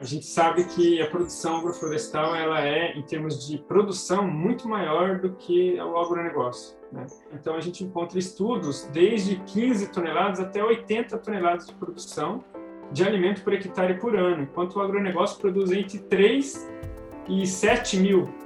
A gente sabe que a produção agroflorestal ela é, em termos de produção, muito maior do que o agronegócio, né? Então, a gente encontra estudos desde 15 toneladas até 80 toneladas de produção de alimento por hectare por ano, enquanto o agronegócio produz entre 3 e 7 mil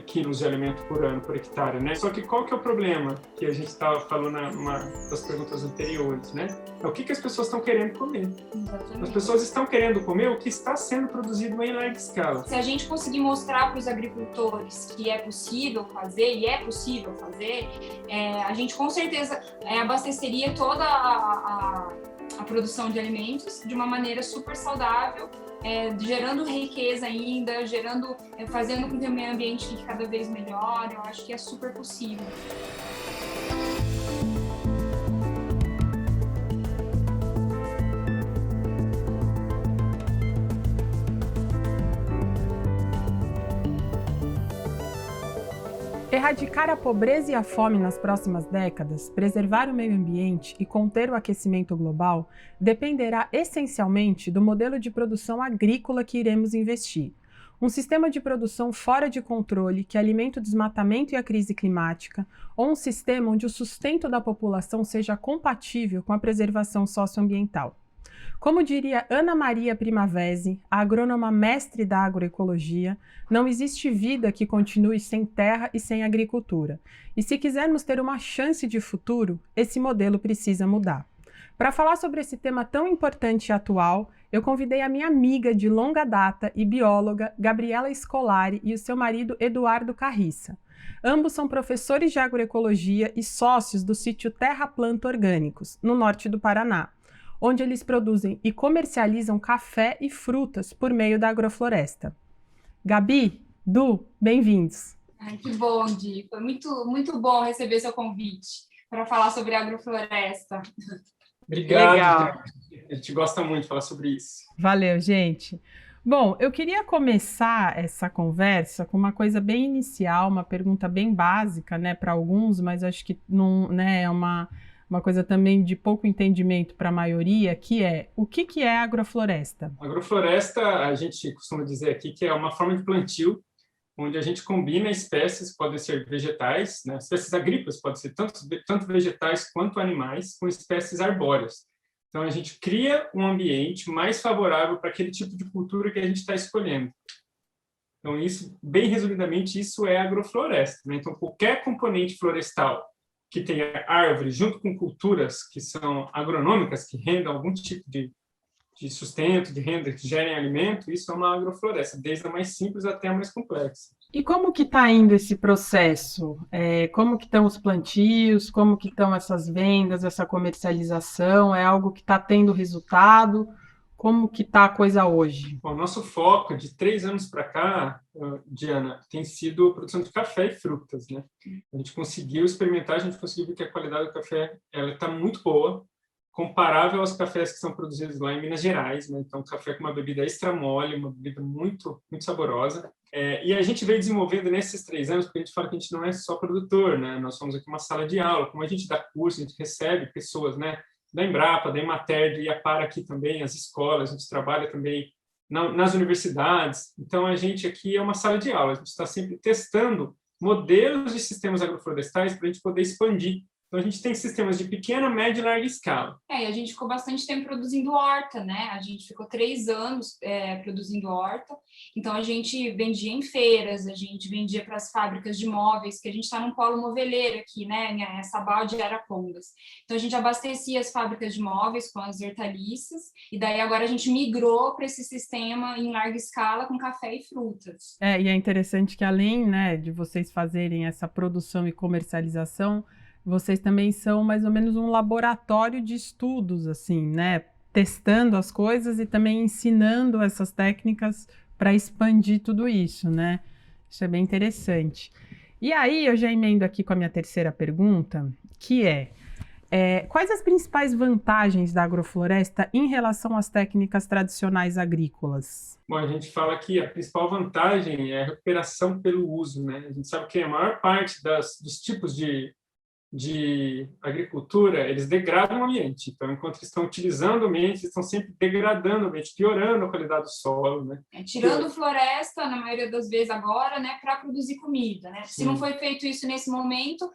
quilos de alimento por ano, por hectare, né? Só que qual que é o problema que a gente estava falando numa das perguntas anteriores, né? É o que as pessoas estão querendo comer. Exatamente. As pessoas estão querendo comer o que está sendo produzido em larga escala. Se a gente conseguir mostrar para os agricultores que é possível fazer, e é possível fazer, a gente com certeza abasteceria toda a produção de alimentos de uma maneira super saudável, gerando riqueza ainda, fazendo com que o meio ambiente fique cada vez melhor. Eu acho que é super possível. Erradicar a pobreza e a fome nas próximas décadas, preservar o meio ambiente e conter o aquecimento global dependerá essencialmente do modelo de produção agrícola que iremos investir. Um sistema de produção fora de controle que alimenta o desmatamento e a crise climática, ou um sistema onde o sustento da população seja compatível com a preservação socioambiental. Como diria Ana Maria Primavesi, a agrônoma mestre da agroecologia, não existe vida que continue sem terra e sem agricultura. E se quisermos ter uma chance de futuro, esse modelo precisa mudar. Para falar sobre esse tema tão importante e atual, eu convidei a minha amiga de longa data e bióloga, Gabriela Scolari, e o seu marido Eduardo Carriça. Ambos são professores de agroecologia e sócios do sítio Terra Planta Orgânicos, no norte do Paraná, onde eles produzem e comercializam café e frutas por meio da agrofloresta. Gabi, Du, bem-vindos. Ai, que bom, Di. Foi muito bom receber seu convite para falar sobre agrofloresta. Obrigado, Legal. A gente gosta muito de falar sobre isso. Valeu, gente. Bom, eu queria começar essa conversa com uma coisa bem inicial, uma pergunta bem básica, né, para alguns, mas acho que não, né, é uma coisa também de pouco entendimento para a maioria, que é, o que é agrofloresta? Agrofloresta, a gente costuma dizer aqui que é uma forma de plantio onde a gente combina espécies, podem ser vegetais, né? Espécies agrícolas, podem ser tanto vegetais quanto animais, com espécies arbóreas. Então, a gente cria um ambiente mais favorável para aquele tipo de cultura que a gente está escolhendo. Então, isso, bem resumidamente, isso é agrofloresta, né? Então, qualquer componente florestal que tenha árvores junto com culturas que são agronômicas, que rendam algum tipo de sustento, de renda, que gerem alimento, isso é uma agrofloresta, desde a mais simples até a mais complexa. E como que está indo esse processo? Como que estão os plantios? Como que estão essas vendas, essa comercialização? É algo que está tendo resultado? Como que está a coisa hoje? Bom, nosso foco de 3 anos para cá, Diana, tem sido a produção de café e frutas, né? A gente conseguiu experimentar, a gente conseguiu ver que a qualidade do café ela está muito boa, comparável aos cafés que são produzidos lá em Minas Gerais, né? Então, café com uma bebida extra mole, uma bebida muito saborosa. E a gente veio desenvolvendo nesses 3 anos, porque a gente fala que a gente não é só produtor, né? Nós somos aqui uma sala de aula, como a gente dá curso, a gente recebe pessoas, né? Da Embrapa, da Emater, do Iapar aqui também, as escolas, a gente trabalha também nas universidades. Então, a gente aqui é uma sala de aula, a gente está sempre testando modelos de sistemas agroflorestais para a gente poder expandir. Então, a gente tem sistemas de pequena, média e larga escala. E a gente ficou bastante tempo produzindo horta, né? A gente ficou 3 anos produzindo horta. Então, a gente vendia em feiras, a gente vendia para as fábricas de móveis, que a gente está num polo moveleiro aqui, né? Em Sabal de Arapongas. Então, a gente abastecia as fábricas de móveis com as hortaliças, e daí agora a gente migrou para esse sistema em larga escala com café e frutas. E é interessante que além, né, de vocês fazerem essa produção e comercialização, vocês também são mais ou menos um laboratório de estudos, assim, né? Testando as coisas e também ensinando essas técnicas para expandir tudo isso, né? Isso é bem interessante. E aí, eu já emendo aqui com a minha terceira pergunta, que quais as principais vantagens da agrofloresta em relação às técnicas tradicionais agrícolas? Bom, a gente fala que a principal vantagem é a recuperação pelo uso, né? A gente sabe que a maior parte dos tipos de de agricultura, eles degradam o ambiente. Então, enquanto eles estão utilizando o ambiente, eles estão sempre degradando o ambiente, piorando a qualidade do solo, né? Tirando floresta, na maioria das vezes agora, né, para produzir comida, né? Se não foi feito isso nesse momento,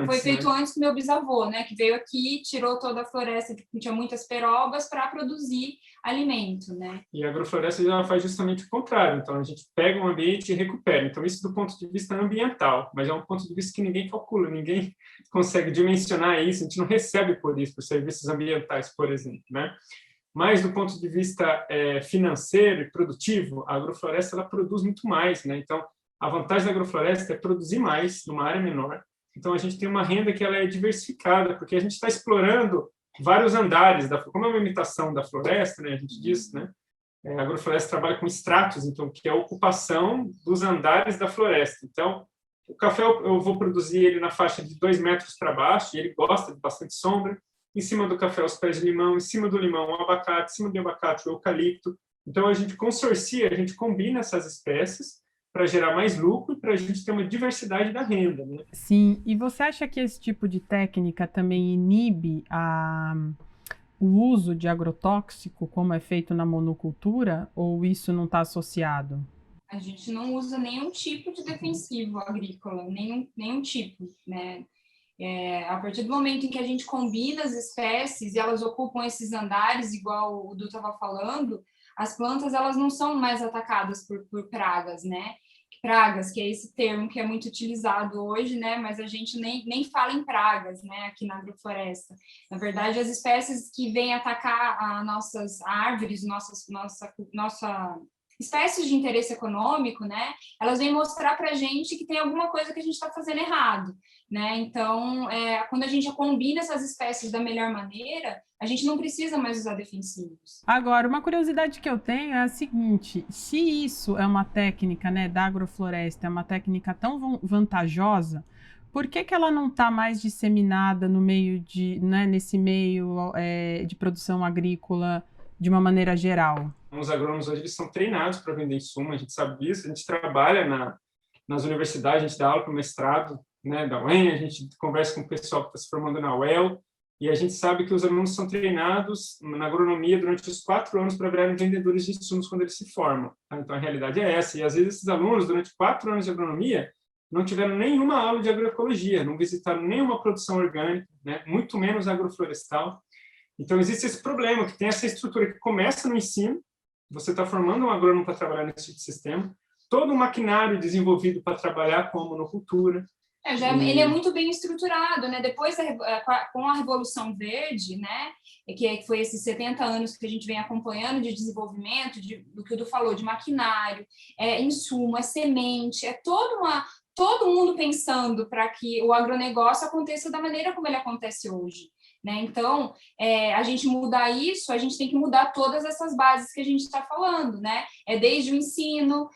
foi feito antes com meu bisavô, né, que veio aqui, tirou toda a floresta, que tinha muitas perobas, para produzir alimento, né? E a agrofloresta já faz justamente o contrário. Então, a gente pega um ambiente e recupera. Então, isso do ponto de vista ambiental, mas é um ponto de vista que ninguém calcula, ninguém consegue dimensionar isso, a gente não recebe por isso, por serviços ambientais, por exemplo, né? Mas, do ponto de vista financeiro e produtivo, a agrofloresta ela produz muito mais, né? Então, a vantagem da agrofloresta é produzir mais numa área menor. Então, a gente tem uma renda que ela é diversificada, porque a gente está explorando vários andares, como é uma imitação da floresta, né? A gente diz, né? A agrofloresta trabalha com estratos, então, que é a ocupação dos andares da floresta. Então, o café eu vou produzir ele na faixa de 2 metros para baixo, e ele gosta de bastante sombra. Em cima do café, os pés de limão, em cima do limão, o abacate, em cima do abacate, o eucalipto. Então, a gente consorcia, a gente combina essas espécies para gerar mais lucro e para a gente ter uma diversidade da renda, né? Sim, e você acha que esse tipo de técnica também inibe o uso de agrotóxico, como é feito na monocultura, ou isso não está associado? A gente não usa nenhum tipo de defensivo agrícola, nenhum tipo, né? A partir do momento em que a gente combina as espécies e elas ocupam esses andares, igual o Du estava falando, as plantas elas não são mais atacadas por pragas, né? Pragas, que é esse termo que é muito utilizado hoje, né? Mas a gente nem fala em pragas, né? Aqui na agrofloresta. Na verdade, as espécies que vêm atacar as nossas árvores, nossa espécies de interesse econômico, né? Elas vêm mostrar para a gente que tem alguma coisa que a gente está fazendo errado, né? Então, quando a gente combina essas espécies da melhor maneira, a gente não precisa mais usar defensivos. Agora, uma curiosidade que eu tenho é a seguinte: se isso é uma técnica, né, da agrofloresta, é uma técnica tão vantajosa, por que ela não está mais disseminada no meio nesse meio de produção agrícola de uma maneira geral? Os agrônomos hoje eles são treinados para vender insumo, a gente sabe disso, a gente trabalha nas universidades, a gente dá aula para o mestrado, né, da UEM, a gente conversa com o pessoal que está se formando na UEL, e a gente sabe que os alunos são treinados na agronomia durante os 4 anos para virarem vendedores de insumos quando eles se formam. Tá? Então, a realidade é essa. E, às vezes, esses alunos, durante 4 anos de agronomia, não tiveram nenhuma aula de agroecologia, não visitaram nenhuma produção orgânica, né? Muito menos agroflorestal. Então, existe esse problema, que tem essa estrutura que começa no ensino, você está formando um agrônomo para trabalhar nesse tipo de sistema, todo um maquinário desenvolvido para trabalhar com a monocultura. Ele é muito bem estruturado, né? Depois, com a Revolução Verde, né? Que foi esses 70 anos que a gente vem acompanhando de desenvolvimento, do que o Du falou, de maquinário, insumo, semente, todo mundo pensando para que o agronegócio aconteça da maneira como ele acontece hoje. Né? Então, a gente mudar isso, a gente tem que mudar todas essas bases que a gente está falando, né? Desde o ensino,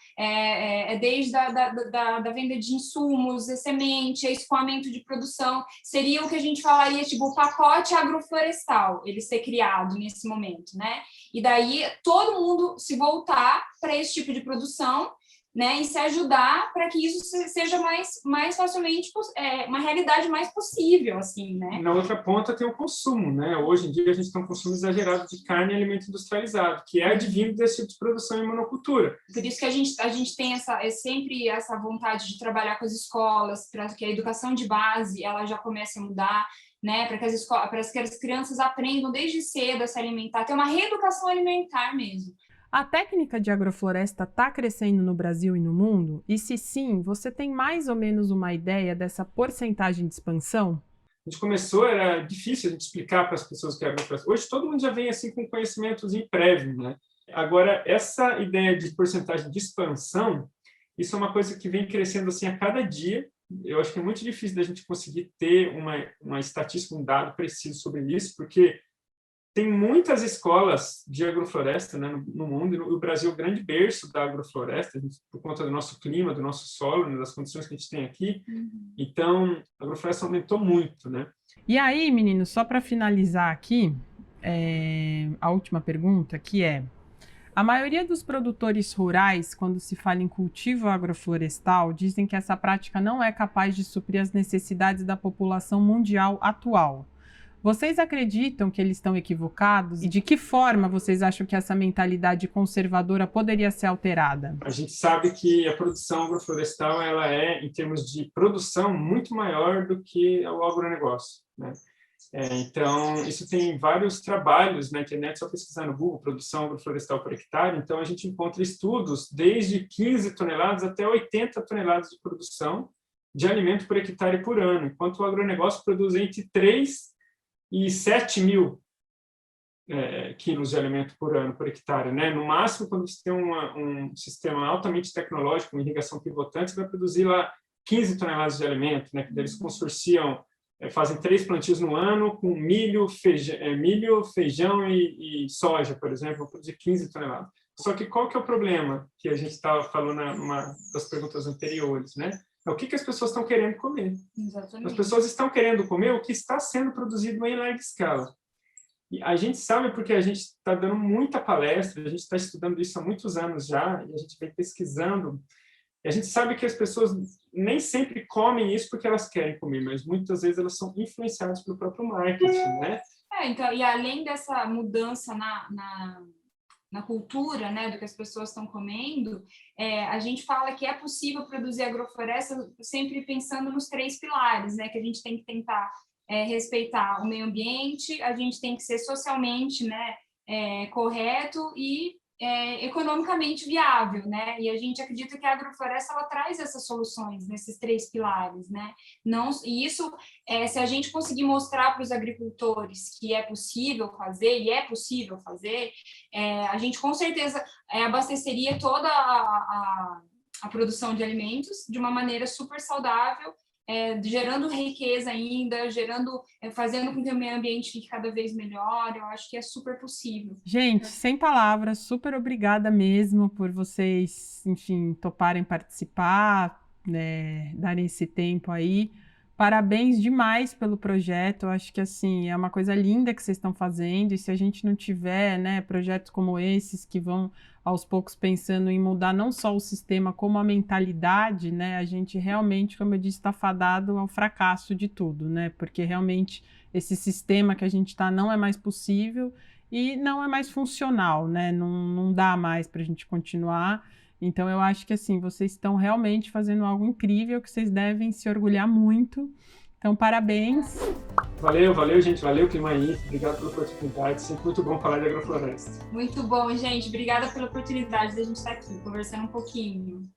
desde da venda de insumos, semente, escoamento de produção, seria o que a gente falaria, tipo, o pacote agroflorestal, ele ser criado nesse momento, né? E daí todo mundo se voltar para esse tipo de produção, né, e se ajudar para que isso seja mais facilmente uma realidade mais possível, assim, né? Na outra ponta tem o consumo, né? Hoje em dia a gente tem um consumo exagerado de carne e alimento industrializado, que é advindo desse tipo de produção em monocultura. Por isso que a gente tem sempre essa vontade de trabalhar com as escolas, para que a educação de base ela já comece a mudar, né? Para que as crianças aprendam desde cedo a se alimentar, ter uma reeducação alimentar mesmo. A técnica de agrofloresta está crescendo no Brasil e no mundo? E se sim, você tem mais ou menos uma ideia dessa porcentagem de expansão? A gente começou, era difícil a gente explicar para as pessoas o que é agrofloresta. Hoje todo mundo já vem assim com conhecimentos em prévio, né? Agora, essa ideia de porcentagem de expansão, isso é uma coisa que vem crescendo assim a cada dia. Eu acho que é muito difícil da gente conseguir ter uma estatística, um dado preciso sobre isso, porque tem muitas escolas de agrofloresta, né, no mundo, e o Brasil é o grande berço da agrofloresta, por conta do nosso clima, do nosso solo, né, das condições que a gente tem aqui. Então, a agrofloresta aumentou muito, né? E aí, meninos, só para finalizar aqui, a última pergunta, que é: A maioria dos produtores rurais, quando se fala em cultivo agroflorestal, dizem que essa prática não é capaz de suprir as necessidades da população mundial atual. Vocês acreditam que eles estão equivocados? E de que forma vocês acham que essa mentalidade conservadora poderia ser alterada? A gente sabe que a produção agroflorestal ela é, em termos de produção, muito maior do que o agronegócio, né? Então, isso tem vários trabalhos na internet, só pesquisar no Google, produção agroflorestal por hectare. Então, a gente encontra estudos desde 15 toneladas até 80 toneladas de produção de alimento por hectare por ano, enquanto o agronegócio produz entre 3 e 7 mil quilos de alimento por ano, por hectare, né? No máximo, quando você tem um sistema altamente tecnológico, uma irrigação pivotante, você vai produzir lá 15 toneladas de alimento, né? Que eles consorciam, fazem 3 plantios no ano com milho, feijão e soja, por exemplo, vão produzir 15 toneladas. Só que qual que é o problema que a gente estava falando numa das perguntas anteriores, né? É o que as pessoas estão querendo comer. Exatamente. As pessoas estão querendo comer o que está sendo produzido em larga escala. E a gente sabe porque a gente está dando muita palestra, a gente está estudando isso há muitos anos já, e a gente vem pesquisando. E a gente sabe que as pessoas nem sempre comem isso porque elas querem comer, mas muitas vezes elas são influenciadas pelo próprio marketing, né? Então, e além dessa mudança na cultura, né, do que as pessoas estão comendo, a gente fala que é possível produzir agrofloresta sempre pensando nos 3 pilares, né, que a gente tem que tentar respeitar o meio ambiente, a gente tem que ser socialmente, né, correto e economicamente viável, né? E a gente acredita que a agrofloresta ela traz essas soluções nesses 3 pilares, né? Não, e isso, se a gente conseguir mostrar para os agricultores que é possível fazer, e é possível fazer, a gente com certeza abasteceria toda a produção de alimentos de uma maneira super saudável, gerando riqueza ainda, fazendo com que o meio ambiente fique cada vez melhor. Eu acho que é super possível. Gente, sem palavras, super obrigada mesmo por vocês, enfim, toparem participar, né, darem esse tempo aí. Parabéns demais pelo projeto. Eu acho que, assim, é uma coisa linda que vocês estão fazendo, e se a gente não tiver, né, projetos como esses que vão aos poucos pensando em mudar não só o sistema, como a mentalidade, né, a gente realmente, como eu disse, está fadado ao fracasso de tudo, né, porque realmente esse sistema que a gente está não é mais possível e não é mais funcional, né, não dá mais para a gente continuar. Então, eu acho que, assim, vocês estão realmente fazendo algo incrível, que vocês devem se orgulhar muito. Então, parabéns. Valeu, gente. Valeu, Climaí. Obrigado pela oportunidade. Sempre muito bom falar de agrofloresta. Muito bom, gente. Obrigada pela oportunidade de a gente estar aqui, conversando um pouquinho.